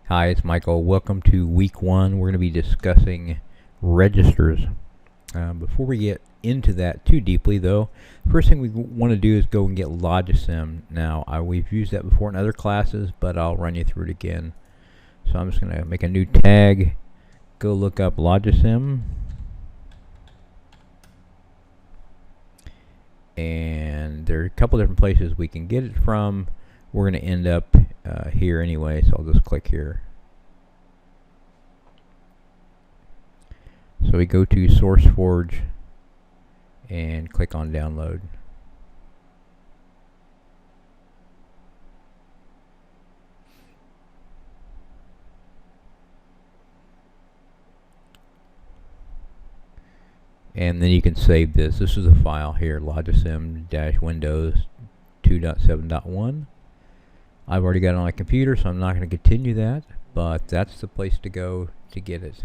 Hi, it's Michael. Welcome to week 1. We're going to be discussing registers. Before we get into that too deeply, though, first thing we want to do is go and get Logisim. Now, we've used that before in other classes, but I'll run you through it again. So I'm just going to make a new tag, go look up Logisim, and there are a couple different places we can get it from. We're going to end up here anyway, so I'll just click here. So we go to SourceForge and click on download. And then you can save this. This is a file here, Logisim-Windows 2.7.1. I've already got it on my computer, so I'm not going to continue that, but that's the place to go to get it.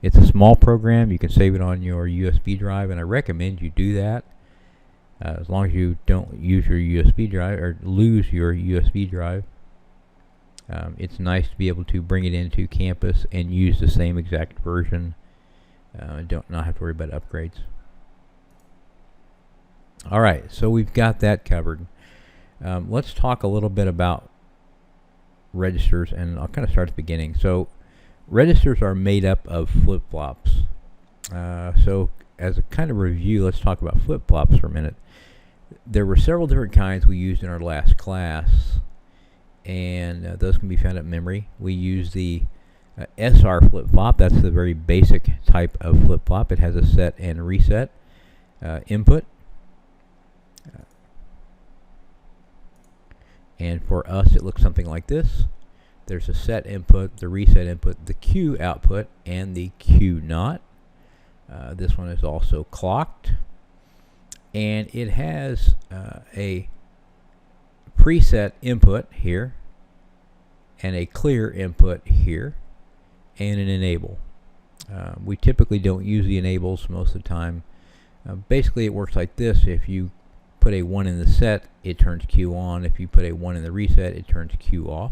It's a small program. You can save it on your USB drive, and I recommend you do that as long as you don't use your USB drive or lose your USB drive. It's nice to be able to bring it into campus and use the same exact version. Not have to worry about upgrades. Alright, so we've got that covered. Let's talk a little bit about registers, and I'll kind of start at the beginning. So registers are made up of flip-flops. So as a kind of review, let's talk about flip-flops for a minute. There were several different kinds we used in our last class, and those can be found at memory. We use the SR flip-flop. That's the very basic type of flip-flop. It has a set and reset input. And for us, it looks something like this. There's a set input, the reset input, the Q output, and the Q not. This one is also clocked. And it has a preset input here, and a clear input here, and an enable. We typically don't use the enables most of the time. Basically, it works like this. If you put a 1 in the set, it turns Q on. If you put a 1 in the reset, it turns Q off.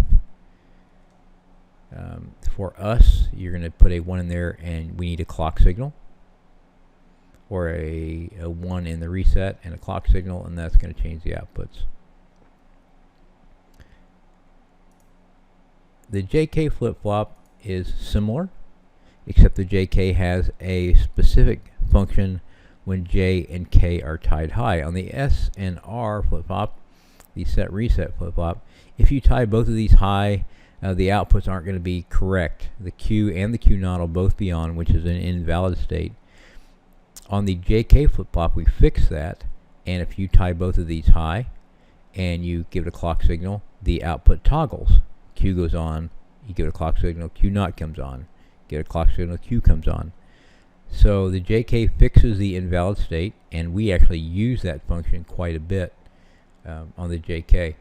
For us, you're going to put a 1 in there, and we need a clock signal, or a 1 in the reset and a clock signal, and that's going to change the outputs. The JK flip-flop is similar, except the JK has a specific function when J and K are tied high. On the S and R flip-flop, the set reset flip-flop, if you tie both of these high, the outputs aren't going to be correct. The Q and the Q not will both be on, which is an invalid state. On the JK flip-flop, we fix that, and if you tie both of these high and you give it a clock signal, the output toggles. Q goes on, you give it a clock signal, Q not comes on. Give it a clock signal, Q comes on. So the JK fixes the invalid state, and we actually use that function quite a bit on the JK.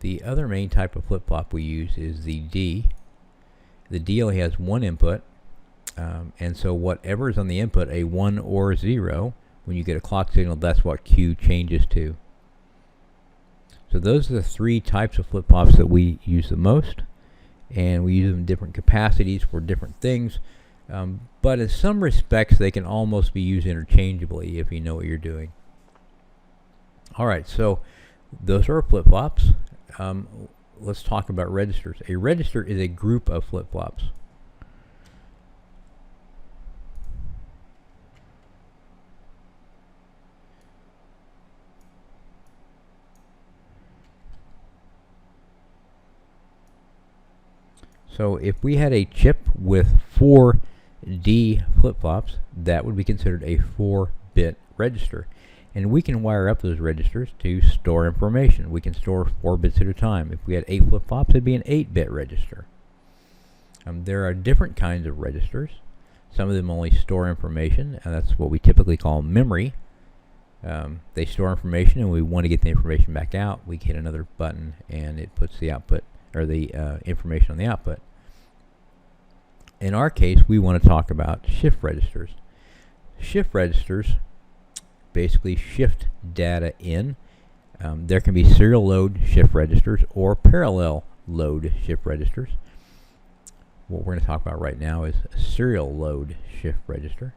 The other main type of flip-flop we use is the D. The D only has one input, and so whatever is on the input, a 1 or 0, when you get a clock signal, that's what Q changes to. So those are the 3 types of flip-flops that we use the most, and we use them in different capacities for different things, but in some respects they can almost be used interchangeably if you know what you're doing. Alright, so those are flip-flops. Let's talk about registers. A register is a group of flip-flops. So if we had a chip with 4 D flip-flops, that would be considered a 4-bit register. And we can wire up those registers to store information. We can store 4 bits at a time. If we had 8 flip-flops, it'd be an 8-bit register. There are different kinds of registers. Some of them only store information, and that's what we typically call memory. They store information, and we want to get the information back out. We hit another button, and it puts the output, or the information on the output. In our case, we want to talk about shift registers. Shift registers basically shift data in There can be serial load shift registers or parallel load shift registers. What we're going to talk about right now is a serial load shift register.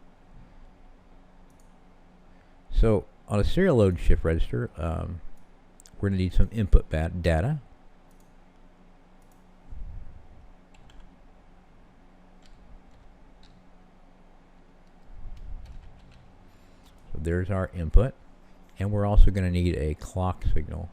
So on a serial load shift register, we're going to need some input data. So there's our input, and we're also going to need a clock signal.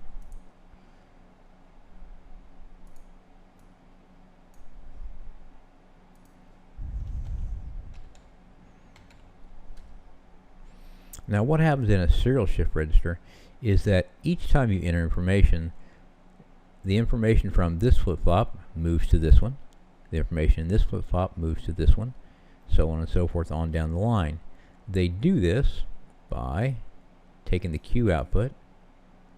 Now what happens in a serial shift register is that each time you enter information, the information from this flip-flop moves to this one, the information in this flip-flop moves to this one, so on and so forth on down the line. They do this by taking the Q output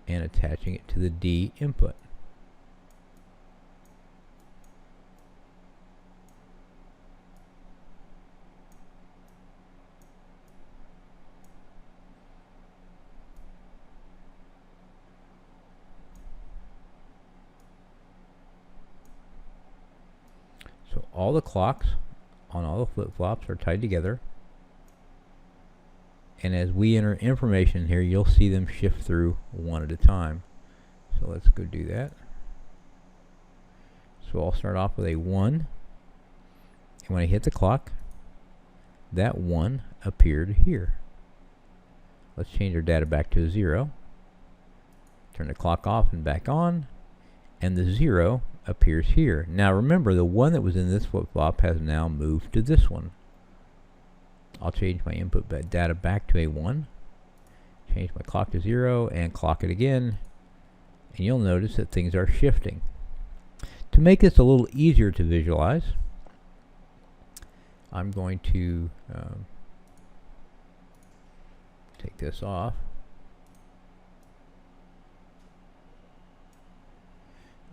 and attaching it to the D input. So all the clocks on all the flip-flops are tied together, and as we enter information here, you'll see them shift through one at a time. So let's go do that. So I'll start off with a 1, and when I hit the clock, that 1 appeared here. Let's change our data back to a 0. Turn the clock off and back on, and the 0 appears here. Now remember, the 1 that was in this flip-flop has now moved to this one. I'll change my input data back to a 1, change my clock to 0, and clock it again, and you'll notice that things are shifting. To make this a little easier to visualize, I'm going to take this off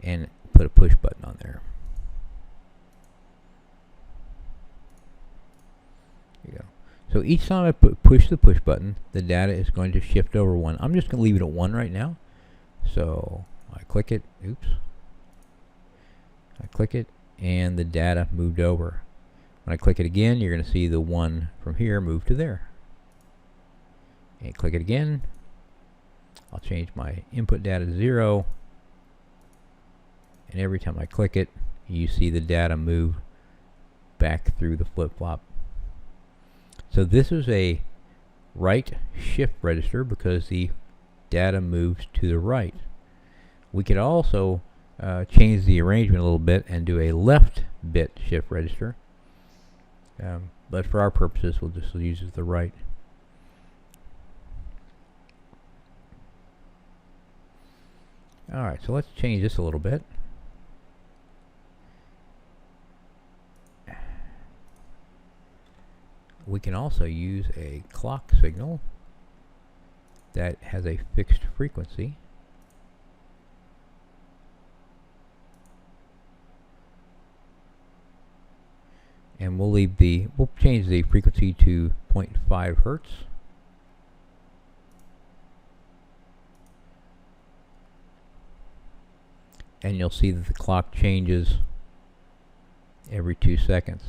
and put a push button on there. There you go. So each time I push the push button, the data is going to shift over 1. I'm just going to leave it at 1 right now. So I click it, oops. I click it, and the data moved over. When I click it again, you're going to see the 1 from here move to there. And click it again. I'll change my input data to 0. And every time I click it, you see the data move back through the flip-flop. So this is a right shift register because the data moves to the right. We could also change the arrangement a little bit and do a left bit shift register. But for our purposes, we'll just use the right. Alright, so let's change this a little bit. We can also use a clock signal that has a fixed frequency. And we'll change the frequency to 0.5 hertz. And you'll see that the clock changes every 2 seconds.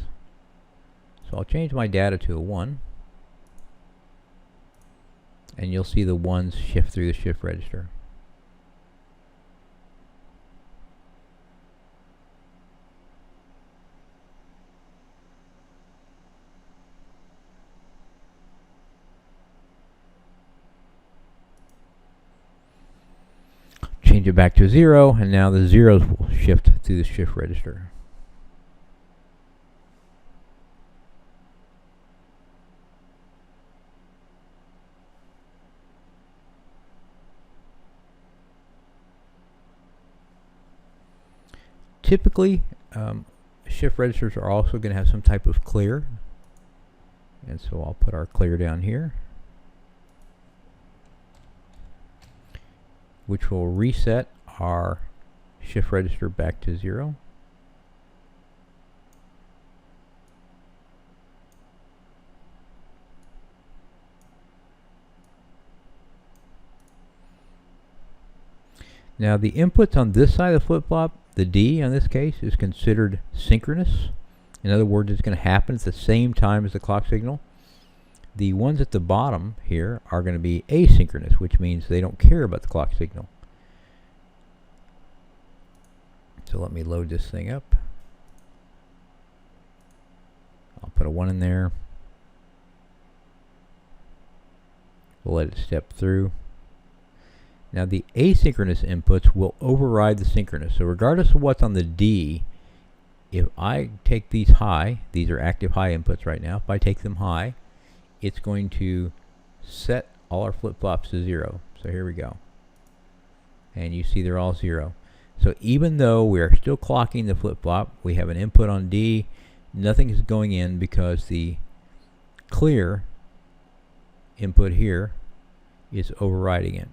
So I'll change my data to a 1, and you'll see the 1s shift through the shift register. Change it back to 0, and now the 0s will shift through the shift register. Typically, shift registers are also going to have some type of clear, and so I'll put our clear down here, which will reset our shift register back to 0. Now the inputs on this side of the flip-flop, the D in this case, is considered synchronous. In other words, it's going to happen at the same time as the clock signal. The ones at the bottom here are going to be asynchronous, which means they don't care about the clock signal. So let me load this thing up. I'll put a 1 in there. We'll let it step through. Now the asynchronous inputs will override the synchronous. So regardless of what's on the D, if I take these high, these are active high inputs right now, if I take them high, it's going to set all our flip-flops to 0. So here we go. And you see they're all 0. So even though we are still clocking the flip-flop, we have an input on D, nothing is going in because the clear input here is overriding it.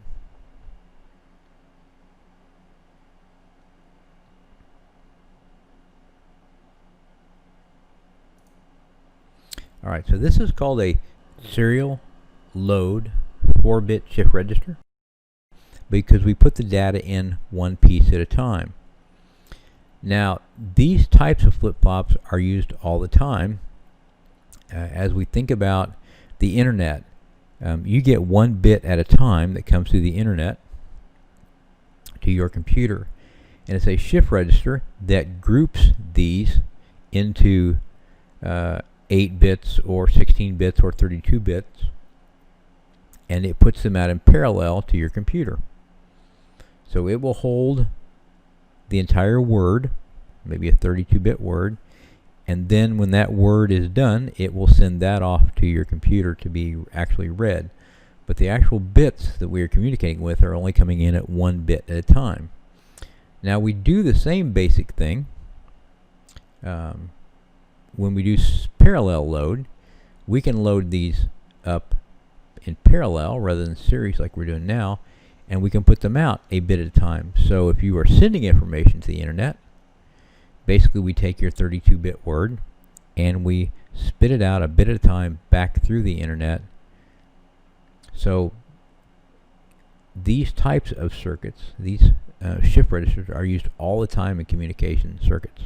Alright, so this is called a serial load 4-bit shift register because we put the data in one piece at a time. Now, these types of flip-flops are used all the time. As we think about the internet, you get 1 bit at a time that comes through the internet to your computer. And it's a shift register that groups these into 8 bits or 16 bits or 32 bits, and it puts them out in parallel to your computer. So it will hold the entire word, maybe a 32-bit word, and then when that word is done, it will send that off to your computer to be actually read. But the actual bits that we are communicating with are only coming in at 1 bit at a time. Now we do the same basic thing when we do parallel load. We can load these up in parallel rather than series like we're doing now, and we can put them out a bit at a time. So if you are sending information to the internet, basically we take your 32-bit word and we spit it out a bit at a time back through the internet. So these types of circuits, these shift registers, are used all the time in communication circuits.